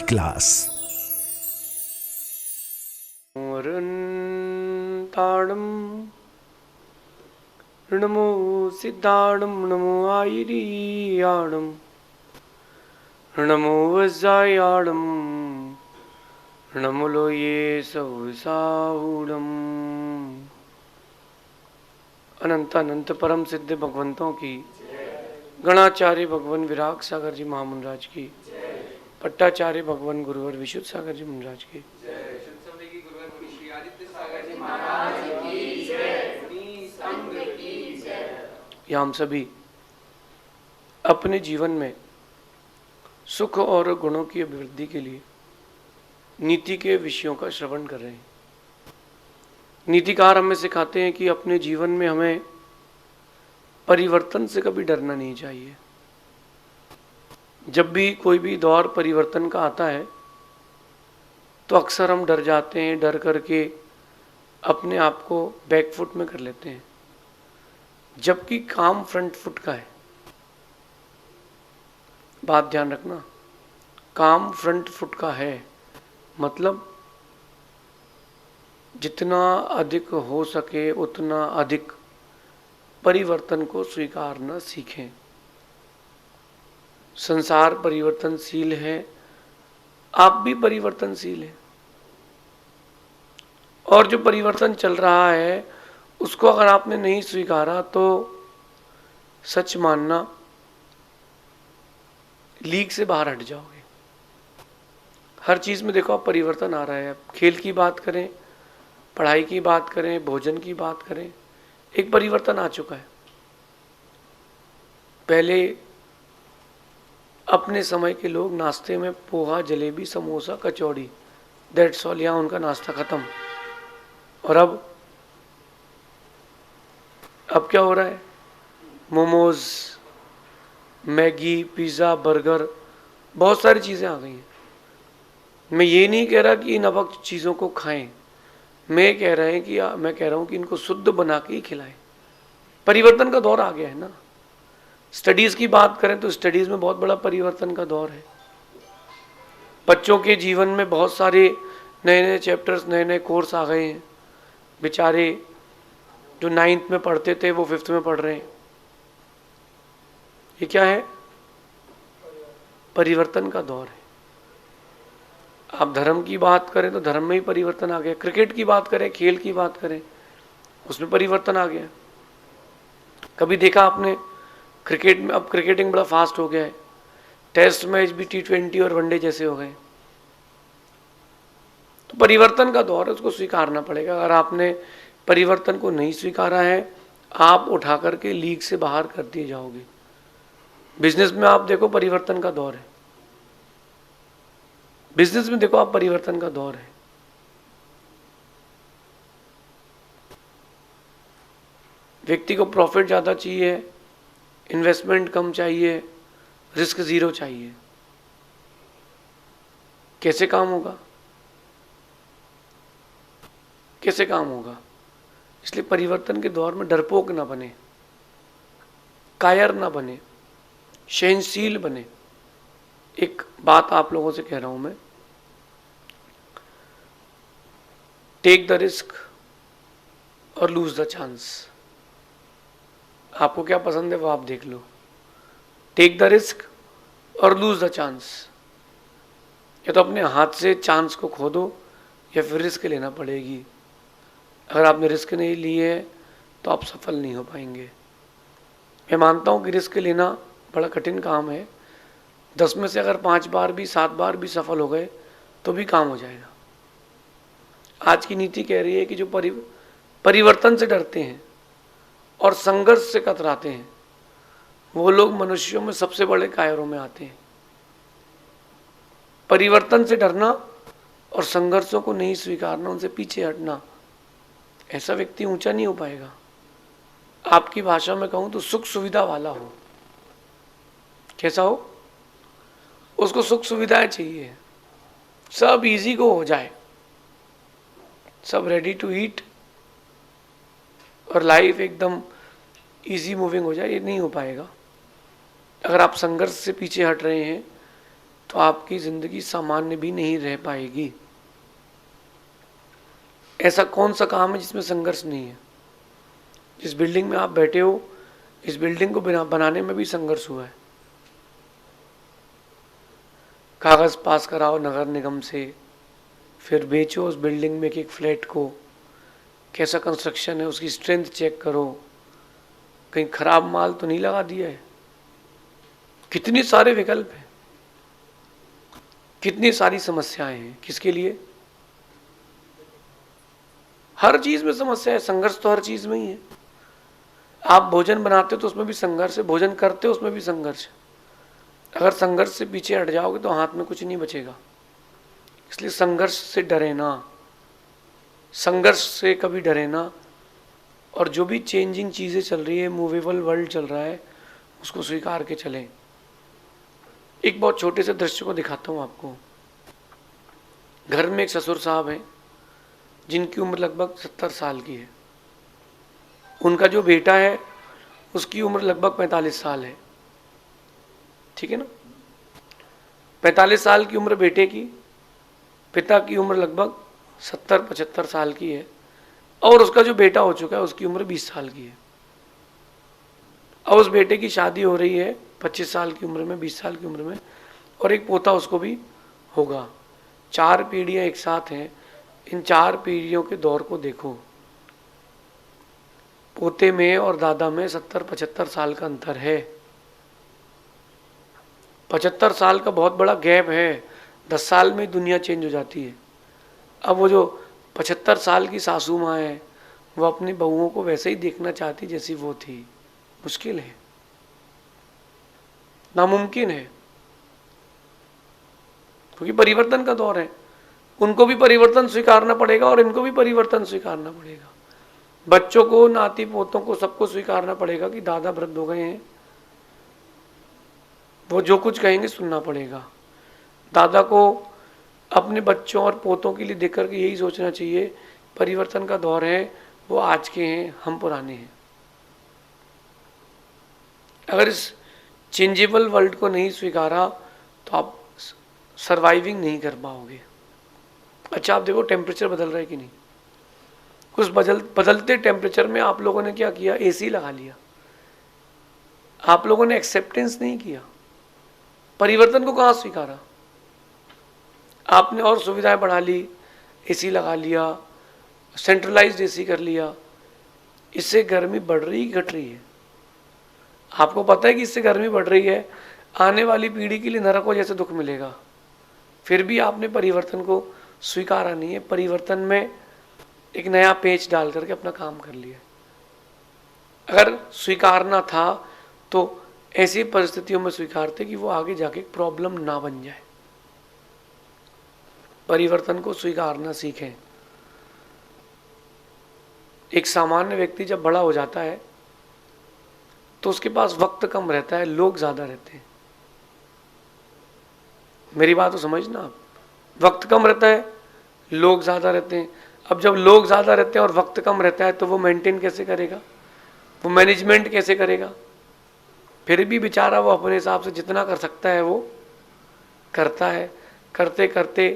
Class. ताड़म नमो सिद्धाड़म नमो आयरियाड़म नमो वज्रायाड़म नमो लोये सौसाहुड़म। अनंत अनंत परम सिद्ध भगवंतों की, गणाचार्य भगवान विराग सागर जी महामुनराज की, पट्टाचार्य भगवान गुरुवर विशुद्ध सागर जी महाराज की, या हम सभी अपने जीवन में सुख और गुणों की अभिवृद्धि के लिए नीति के विषयों का श्रवण कर रहे हैं। नीतिकार हमें सिखाते हैं कि अपने जीवन में हमें परिवर्तन से कभी डरना नहीं चाहिए। जब भी कोई भी दौर परिवर्तन का आता है तो अक्सर हम डर जाते हैं, डर करके अपने आप को बैकफुट में कर लेते हैं, जबकि काम फ्रंट फुट का है। बात ध्यान रखना, काम फ्रंट फुट का है, मतलब जितना अधिक हो सके उतना अधिक परिवर्तन को स्वीकारना सीखें। संसार परिवर्तनशील है, आप भी परिवर्तनशील हैं, और जो परिवर्तन चल रहा है उसको अगर आपने नहीं स्वीकारा तो सच मानना लीग से बाहर हट जाओगे। हर चीज़ में देखो आप परिवर्तन आ रहा है। खेल की बात करें, पढ़ाई की बात करें, भोजन की बात करें, एक परिवर्तन आ चुका है। पहले अपने समय के लोग नाश्ते में पोहा, जलेबी, समोसा, कचौड़ी, दैट्स ऑल, यहाँ उनका नाश्ता खत्म। और अब क्या हो रहा है? मोमोज, मैगी, पिज़्ज़ा, बर्गर, बहुत सारी चीज़ें आ गई हैं। मैं ये नहीं कह रहा कि इन अवक्त चीज़ों को खाएं, मैं कह रहा हूँ कि इनको शुद्ध बना के ही खिलाएं। परिवर्तन का दौर आ गया है ना। स्टडीज़ की बात करें तो स्टडीज़ में बहुत बड़ा परिवर्तन का दौर है। बच्चों के जीवन में बहुत सारे नए नए चैप्टर्स, नए नए कोर्स आ गए हैं। बेचारे जो 9th में पढ़ते थे वो 5th में पढ़ रहे हैं। ये क्या है? परिवर्तन का दौर है। आप धर्म की बात करें तो धर्म में ही परिवर्तन आ गया। क्रिकेट की बात करें, खेल की बात करें, उसमें परिवर्तन आ गया। कभी देखा आपने क्रिकेट में? अब क्रिकेटिंग बड़ा फास्ट हो गया है। टेस्ट मैच भी T20 और वनडे जैसे हो गए। तो परिवर्तन का दौर है, उसको स्वीकारना पड़ेगा। अगर आपने परिवर्तन को नहीं स्वीकारा है, आप उठा करके लीग से बाहर कर दिए जाओगे। बिजनेस में आप देखो परिवर्तन का दौर है। बिजनेस में देखो आप परिवर्तन का दौर है। व्यक्ति को प्रॉफिट ज़्यादा चाहिए, इन्वेस्टमेंट कम चाहिए, रिस्क ज़ीरो चाहिए। कैसे काम होगा? कैसे काम होगा? इसलिए परिवर्तन के दौर में डरपोक ना बने, कायर ना बने, सहनशील बने। एक बात आप लोगों से कह रहा हूं मैं, टेक द रिस्क और लूज द चांस। आपको क्या पसंद है वो आप देख लो। टेक द रिस्क और लूज द चांस। या तो अपने हाथ से चांस को खो दो या फिर रिस्क लेना पड़ेगी। अगर आपने रिस्क नहीं लिए है तो आप सफल नहीं हो पाएंगे। मैं मानता हूं कि रिस्क लेना बड़ा कठिन काम है। 10 में से अगर 5 बार भी, 7 बार भी सफल हो गए तो भी काम हो जाएगा। आज की नीति कह रही है कि जो परिवर्तन से डरते हैं और संघर्ष से कतराते हैं वो लोग मनुष्यों में सबसे बड़े कायरों में आते हैं। परिवर्तन से डरना और संघर्षों को नहीं स्वीकारना, उनसे पीछे हटना, ऐसा व्यक्ति ऊंचा नहीं हो पाएगा। आपकी भाषा में कहूं तो सुख सुविधा वाला हो। कैसा हो? उसको सुख सुविधाएं चाहिए, सब इजी को हो जाए, सब रेडी टू ईट और लाइफ एकदम इजी मूविंग हो जाए। ये नहीं हो पाएगा। अगर आप संघर्ष से पीछे हट रहे हैं तो आपकी जिंदगी सामान्य भी नहीं रह पाएगी। ऐसा कौन सा काम है जिसमें संघर्ष नहीं है? जिस बिल्डिंग में आप बैठे हो, इस बिल्डिंग को बनाने में भी संघर्ष हुआ है। कागज पास कराओ नगर निगम से, फिर बेचो उस बिल्डिंग में एक फ्लैट को, कैसा कंस्ट्रक्शन है, उसकी स्ट्रेंथ चेक करो, कहीं खराब माल तो नहीं लगा दिया है। कितने सारे विकल्प हैं, कितनी सारी समस्याएं हैं, किसके लिए? हर चीज में समस्या है, संघर्ष तो हर चीज में ही है। आप भोजन बनाते हो तो उसमें भी संघर्ष है, भोजन करते हो उसमें भी संघर्ष है। अगर संघर्ष से पीछे हट जाओगे तो हाथ में कुछ नहीं बचेगा। इसलिए संघर्ष से डरे ना, संघर्ष से कभी डरे ना। और जो भी चेंजिंग चीजें चल रही है, मूवेबल वर्ल्ड चल रहा है, उसको स्वीकार के चलें। एक बहुत छोटे से दृश्य को दिखाता हूं आपको। घर में एक ससुर साहब हैं जिनकी उम्र लगभग 70 साल की है। उनका जो बेटा है उसकी उम्र लगभग 45 साल है, ठीक है ना? 45 साल की उम्र बेटे की, पिता की उम्र लगभग 70-75 साल की है, और उसका जो बेटा हो चुका है उसकी उम्र 20 साल की है। अब उस बेटे की शादी हो रही है 25 साल की उम्र में, 20 साल की उम्र में, और एक पोता उसको भी होगा। 4 पीढ़ियां एक साथ हैं। इन 4 पीढ़ियों के दौर को देखो। पोते में और दादा में 70-75 साल का अंतर है। 75 साल का बहुत बड़ा गैप है। 10 साल में दुनिया चेंज हो जाती है। अब वो जो 75 साल की सासू माँ है, वो अपनी बहुओं को वैसे ही देखना चाहती जैसी वो थी। मुश्किल है, नामुमकिन है, क्योंकि परिवर्तन का दौर है। उनको भी परिवर्तन स्वीकारना पड़ेगा और इनको भी परिवर्तन स्वीकारना पड़ेगा। बच्चों को, नाती पोतों को, सबको स्वीकारना पड़ेगा कि दादा वृद्ध हो गए हैं, वो जो कुछ कहेंगे सुनना पड़ेगा। दादा को अपने बच्चों और पोतों के लिए देख करके यही सोचना चाहिए, परिवर्तन का दौर है, वो आज के हैं, हम पुराने हैं। अगर इस चेंजेबल वर्ल्ड को नहीं स्वीकारा तो आप सर्वाइविंग नहीं कर पाओगे। अच्छा, आप देखो टेम्परेचर बदल रहा है कि नहीं। उस बदलते टेम्परेचर में आप लोगों ने क्या किया? एसी लगा लिया। आप लोगों ने एक्सेप्टेंस नहीं किया, परिवर्तन को कहाँ स्वीकारा? आपने और सुविधाएं बढ़ा ली, एसी लगा लिया, सेंट्रलाइज्ड एसी कर लिया। इससे गर्मी बढ़ रही घट रही है? आपको पता है कि इससे गर्मी बढ़ रही है, आने वाली पीढ़ी के लिए नरकों जैसे दुख मिलेगा। फिर भी आपने परिवर्तन को स्वीकारा नहीं है। परिवर्तन में एक नया पेच डाल करके अपना काम कर लिया। अगर स्वीकारना था तो ऐसी परिस्थितियों में स्वीकारते कि वो आगे जाके प्रॉब्लम ना बन जाए। परिवर्तन को स्वीकारना सीखें। एक सामान्य व्यक्ति जब बड़ा हो जाता है तो उसके पास वक्त कम रहता है, लोग ज्यादा रहते हैं। मेरी बात तो समझना आप। वक्त कम रहता है, लोग ज्यादा रहते हैं। अब जब लोग ज्यादा रहते हैं और वक्त कम रहता है तो वो मेंटेन कैसे करेगा? वो मैनेजमेंट कैसे करेगा? फिर भी बेचारा वो अपने हिसाब से जितना कर सकता है वो करता है। करते करते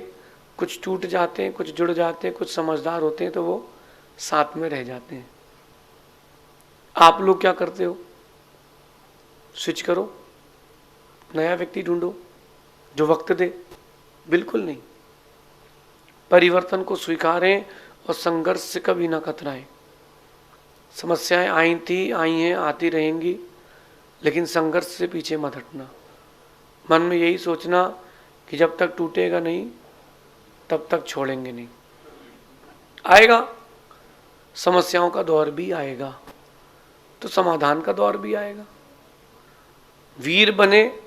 कुछ टूट जाते हैं, कुछ जुड़ जाते हैं, कुछ समझदार होते हैं तो वो साथ में रह जाते हैं। आप लोग क्या करते हो? स्विच करो, नया व्यक्ति ढूंढो जो वक्त दे? बिल्कुल नहीं। परिवर्तन को स्वीकारें और संघर्ष से कभी ना कतराएं। समस्याएं आई थी, आई हैं, आती रहेंगी, लेकिन संघर्ष से पीछे मत हटना। मन में यही सोचना कि जब तक टूटेगा नहीं तब तक छोड़ेंगे नहीं। आएगा, समस्याओं का दौर भी आएगा तो समाधान का दौर भी आएगा। वीर बने,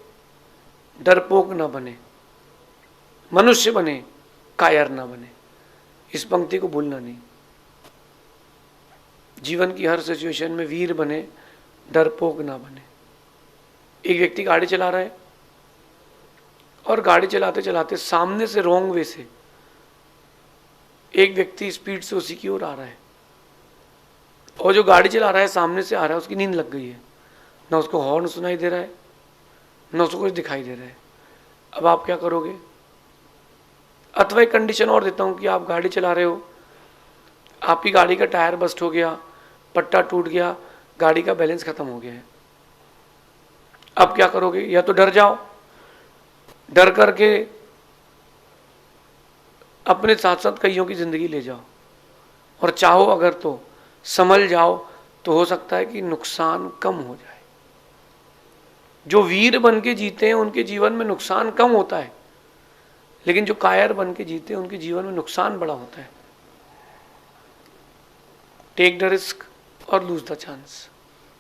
डरपोक ना बने, मनुष्य बने, कायर ना बने। इस पंक्ति को भूलना नहीं। जीवन की हर सिचुएशन में वीर बने, डरपोक ना बने। एक व्यक्ति गाड़ी चला रहा है और गाड़ी चलाते चलाते सामने से रॉन्ग वे से एक व्यक्ति स्पीड से उसी की ओर आ रहा है, और जो गाड़ी चला रहा है सामने से आ रहा है, उसकी नींद लग गई है। ना उसको हॉर्न सुनाई दे रहा है, ना उसको कुछ दिखाई दे रहा है। अब आप क्या करोगे? अथवा एक कंडीशन और देता हूँ कि आप गाड़ी चला रहे हो, आपकी गाड़ी का टायर बस्ट हो गया, पट्टा टूट गया, गाड़ी का बैलेंस खत्म हो गया है। अब क्या करोगे? या तो डर जाओ, डर करके अपने साथ साथ कईयों की जिंदगी ले जाओ, और चाहो अगर तो संभल जाओ, तो हो सकता है कि नुकसान कम हो जाए। जो वीर बन के जीते हैं उनके जीवन में नुकसान कम होता है, लेकिन जो कायर बन के जीते हैं उनके जीवन में नुकसान बड़ा होता है। टेक द रिस्क और लूज द चांस,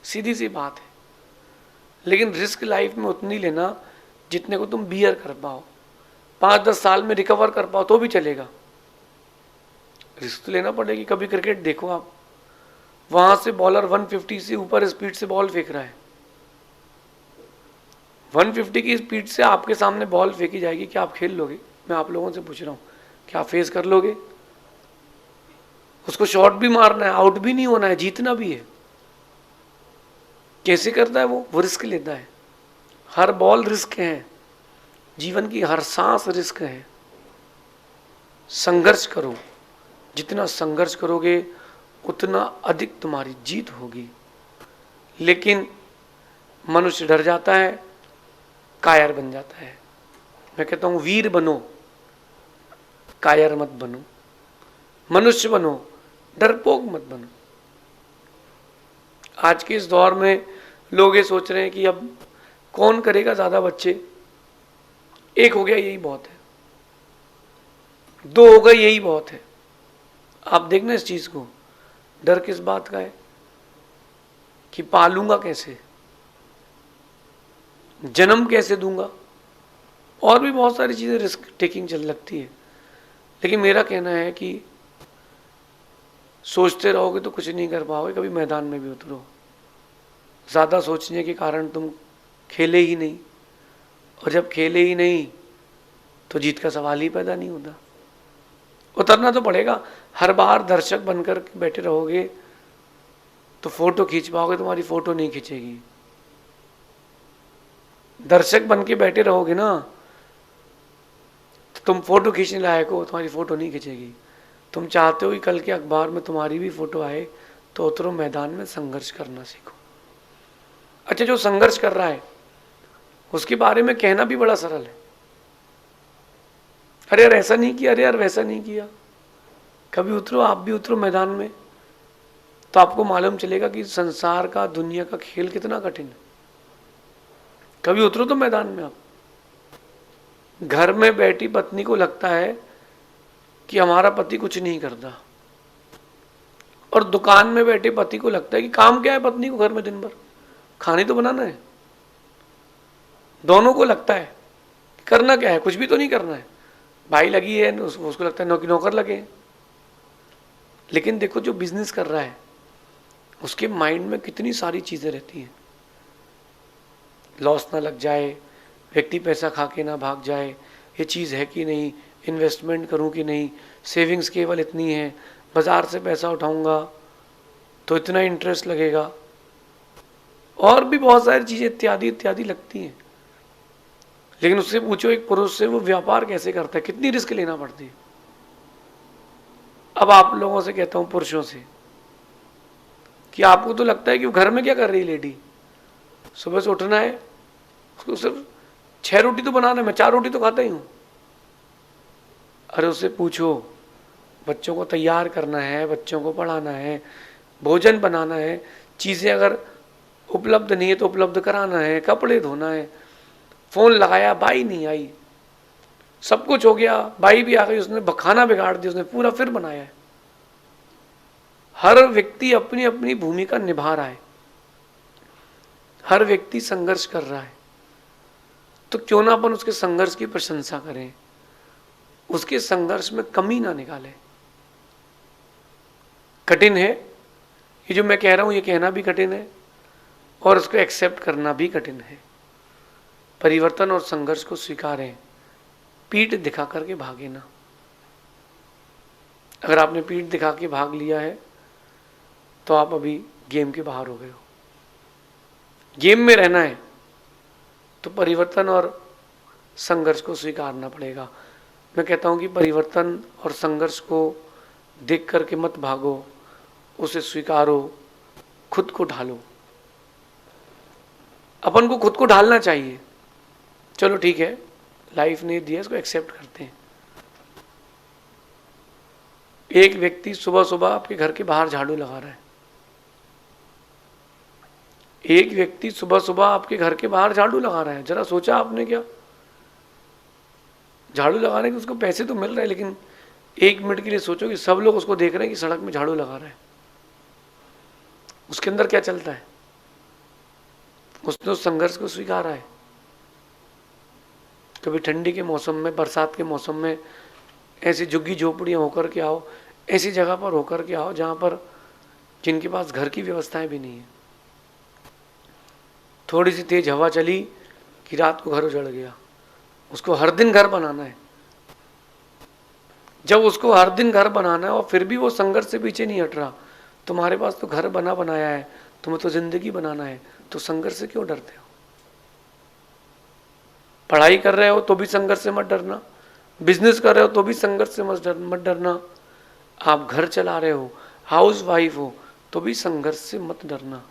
सीधी सी बात है। लेकिन रिस्क लाइफ में उतनी लेना जितने को तुम बियर कर पाओ, 5-10 साल में रिकवर कर पाओ तो भी चलेगा। रिस्क तो लेना पड़ेगी। कभी क्रिकेट देखो आप, वहां से बॉलर 150 से ऊपर स्पीड से बॉल फेंक रहा है, 150 की स्पीड से आपके सामने बॉल फेंकी जाएगी, क्या आप खेल लोगे? मैं आप लोगों से पूछ रहा हूँ, क्या आप फेस कर लोगे? उसको शॉट भी मारना है, आउट भी नहीं होना है, जीतना भी है। कैसे करता है वो रिस्क लेता है। हर बॉल रिस्क है, जीवन की हर सांस रिस्क है। संघर्ष करो, जितना संघर्ष करोगे उतना अधिक तुम्हारी जीत होगी। लेकिन मनुष्य डर जाता है, कायर बन जाता है। मैं कहता हूं वीर बनो, कायर मत बनो। मनुष्य बनो, डरपोक मत बनो। आज के इस दौर में लोग ये सोच रहे हैं कि अब कौन करेगा ज्यादा बच्चे, एक हो गया यही बहुत है, 2 हो गए यही बहुत है। आप देखना इस चीज को, डर किस बात का है कि पालूंगा कैसे, जन्म कैसे दूंगा, और भी बहुत सारी चीजें रिस्क टेकिंग चल लगती है। लेकिन मेरा कहना है कि सोचते रहोगे तो कुछ नहीं कर पाओगे, कभी मैदान में भी उतरो। ज्यादा सोचने के कारण तुम खेले ही नहीं, और जब खेले ही नहीं तो जीत का सवाल ही पैदा नहीं होता। उतरना तो पड़ेगा। हर बार दर्शक बनकर बैठे रहोगे तो फोटो खींच पाओगे, तुम्हारी फोटो नहीं खींचेगी। दर्शक बन के बैठे रहोगे ना तो तुम फोटो खींचने लायक हो, तुम्हारी फोटो नहीं खींचेगी। तुम चाहते हो कि कल के अखबार में तुम्हारी भी फोटो आए, तो उतरो मैदान में, संघर्ष करना सीखो। अच्छा, जो संघर्ष कर रहा है उसके बारे में कहना भी बड़ा सरल है। अरे यार ऐसा नहीं किया, अरे यार वैसा नहीं किया। कभी उतरो, आप भी उतरो मैदान में, तो आपको मालूम चलेगा कि संसार का, दुनिया का खेल कितना कठिन है। कभी उतरो तो मैदान में आप। घर में बैठी पत्नी को लगता है कि हमारा पति कुछ नहीं करता, और दुकान में बैठे पति को लगता है कि काम क्या है पत्नी को घर में दिन भर, खाने तो बनाना है। दोनों को लगता है करना क्या है, कुछ भी तो नहीं करना है। भाई लगी है, उसको लगता है नौकर लगे। लेकिन देखो जो बिजनेस कर रहा है उसके माइंड में कितनी सारी चीजें रहती हैं। लॉस ना लग जाए, व्यक्ति पैसा खा के ना भाग जाए, ये चीज़ है कि नहीं, इन्वेस्टमेंट करूं कि नहीं, सेविंग्स केवल इतनी है, बाजार से पैसा उठाऊंगा तो इतना इंटरेस्ट लगेगा, और भी बहुत सारी चीज़ें इत्यादि इत्यादि लगती हैं। लेकिन उससे पूछो एक पुरुष से, वो व्यापार कैसे करता है, कितनी रिस्क लेना पड़ती है। अब आप लोगों से कहता हूँ, पुरुषों से, कि आपको तो लगता है कि वो घर में क्या कर रही है लेडी, सुबह से उठना है, उसको सिर्फ 6 रोटी तो बनाना है, मैं 4 रोटी तो खाता ही हूँ। अरे उससे पूछो, बच्चों को तैयार करना है, बच्चों को पढ़ाना है, भोजन बनाना है, चीज़ें अगर उपलब्ध नहीं है तो उपलब्ध कराना है, कपड़े धोना है, फोन लगाया बाई नहीं आई, सब कुछ हो गया, बाई भी आ गई, उसने खाना बिगाड़ दिया, उसने पूरा फिर बनाया है। हर व्यक्ति अपनी अपनी भूमिका निभा रहा है, हर व्यक्ति संघर्ष कर रहा है। तो क्यों ना अपन उसके संघर्ष की प्रशंसा करें, उसके संघर्ष में कमी ना निकालें। कठिन है ये जो मैं कह रहा हूं, ये कहना भी कठिन है और उसको एक्सेप्ट करना भी कठिन है। परिवर्तन और संघर्ष को स्वीकारें, पीठ दिखा करके भागे ना। अगर आपने पीठ दिखा के भाग लिया है तो आप अभी गेम के बाहर हो गए हो। गेम में रहना है तो परिवर्तन और संघर्ष को स्वीकारना पड़ेगा। मैं कहता हूँ कि परिवर्तन और संघर्ष को देख करके मत भागो, उसे स्वीकारो, खुद को ढालो। अपन को खुद को ढालना चाहिए। चलो ठीक है, लाइफ ने दिया, इसको एक्सेप्ट करते हैं। एक व्यक्ति सुबह सुबह आपके घर के बाहर झाड़ू लगा रहा है। एक व्यक्ति सुबह सुबह आपके घर के बाहर झाड़ू लगा रहा है। जरा सोचा आपने क्या? झाड़ू लगाने के उसको पैसे तो मिल रहे हैं, लेकिन एक मिनट के लिए सोचो कि सब लोग उसको देख रहे हैं कि सड़क में झाड़ू लगा रहा है। उसके अंदर क्या चलता है? उसने उस संघर्ष को स्वीकारा है। कभी ठंडी के मौसम में, बरसात के मौसम में ऐसी झुग्गी झोपड़ियाँ होकर के आओ, ऐसी जगह पर होकर के आओ जहाँ पर जिनके पास घर की व्यवस्थाएं भी नहीं है। थोड़ी सी तेज हवा चली कि रात को घर उजड़ गया। उसको हर दिन घर बनाना है। जब उसको हर दिन घर बनाना है और फिर भी वो संघर्ष से पीछे नहीं हट रहा, तुम्हारे पास तो घर बना बनाया है, तुम्हें तो जिंदगी बनाना है, तो संघर्ष से क्यों डरते हो? पढ़ाई कर रहे हो तो भी संघर्ष से मत डरना, बिजनेस कर रहे हो तो भी संघर्ष से मत डरना, आप घर चला रहे हो, हाउस वाइफ हो तो भी संघर्ष से मत डरना।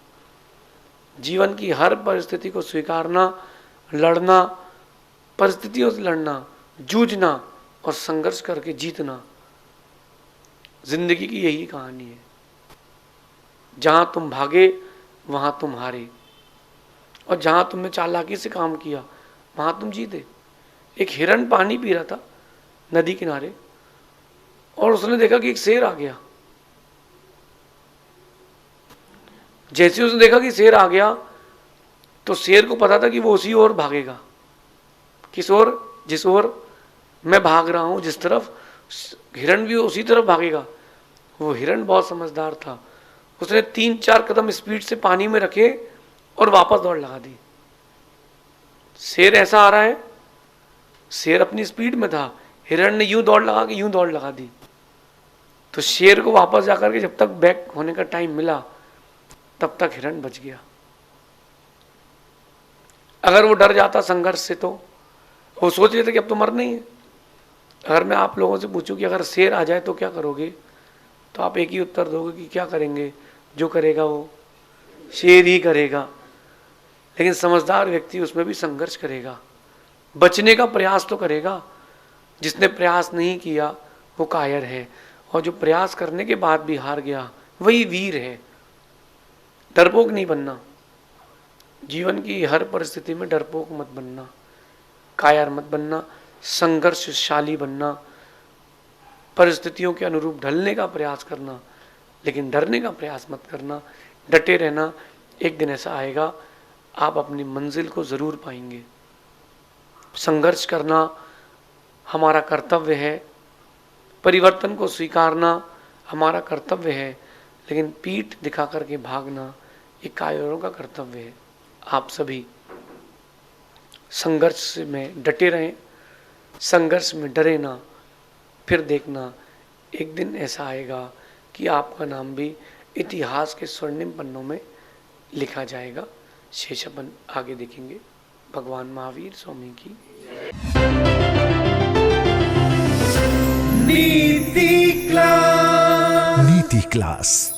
जीवन की हर परिस्थिति को स्वीकारना, लड़ना, परिस्थितियों से लड़ना, जूझना और संघर्ष करके जीतना, जिंदगी की यही कहानी है। जहां तुम भागे वहां तुम हारे, और जहां तुमने चालाकी से काम किया वहां तुम जीते। एक हिरण पानी पी रहा था नदी किनारे, और उसने देखा कि एक शेर आ गया। जैसे उसने देखा कि शेर आ गया, तो शेर को पता था कि वो उसी ओर भागेगा। किस ओर? जिस ओर मैं भाग रहा हूं, जिस तरफ, हिरण भी उसी तरफ भागेगा। वो हिरण बहुत समझदार था। उसने 3-4 कदम स्पीड से पानी में रखे और वापस दौड़ लगा दी। शेर ऐसा आ रहा है, शेर अपनी स्पीड में था, हिरण ने यूं दौड़ लगा के यूं दौड़ लगा दी। तो शेर को वापस जाकर के जब तक बैक होने का टाइम मिला, तब तक हिरण बच गया। अगर वो डर जाता संघर्ष से, तो वो सोच लेते कि अब तो मरना ही है। अगर मैं आप लोगों से पूछूं कि अगर शेर आ जाए तो क्या करोगे, तो आप एक ही उत्तर दोगे कि क्या करेंगे, जो करेगा वो शेर ही करेगा। लेकिन समझदार व्यक्ति उसमें भी संघर्ष करेगा, बचने का प्रयास तो करेगा। जिसने प्रयास नहीं किया वो कायर है, और जो प्रयास करने के बाद भी हार गया वही वीर है। डरपोक नहीं बनना। जीवन की हर परिस्थिति में डरपोक मत बनना, कायर मत बनना, संघर्षशाली बनना, परिस्थितियों के अनुरूप ढलने का प्रयास करना, लेकिन डरने का प्रयास मत करना। डटे रहना। एक दिन ऐसा आएगा आप अपनी मंजिल को जरूर पाएंगे। संघर्ष करना हमारा कर्तव्य है, परिवर्तन को स्वीकारना हमारा कर्तव्य है, लेकिन पीठ दिखा करके भागना ये कायरों का कर्तव्य है। आप सभी संघर्ष में डटे रहें, संघर्ष में डरे ना। फिर देखना एक दिन ऐसा आएगा कि आपका नाम भी इतिहास के स्वर्णिम पन्नों में लिखा जाएगा। शेष अपन आगे देखेंगे। भगवान महावीर स्वामी की नीति क्लास।